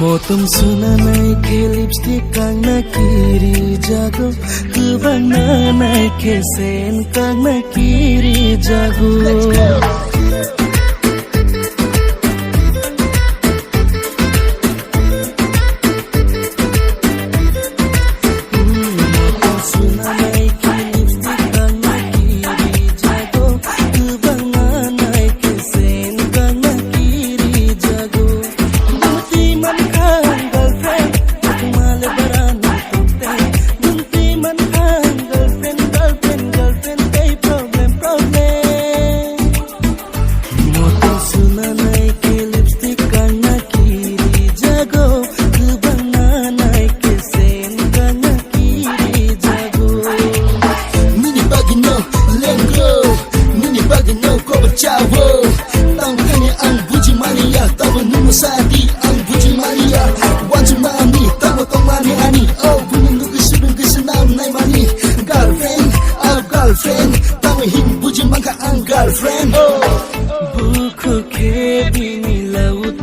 Motom suna naike lipstick kang nakiri jago Kubang na naike sen kang nakiri jago Sadi ang buji mania wajib mani tamu tong mani ani oh gunung sudung kesenam nai mani girlfriend tamu him buji mangka ang girlfriend oh buku ke bini laut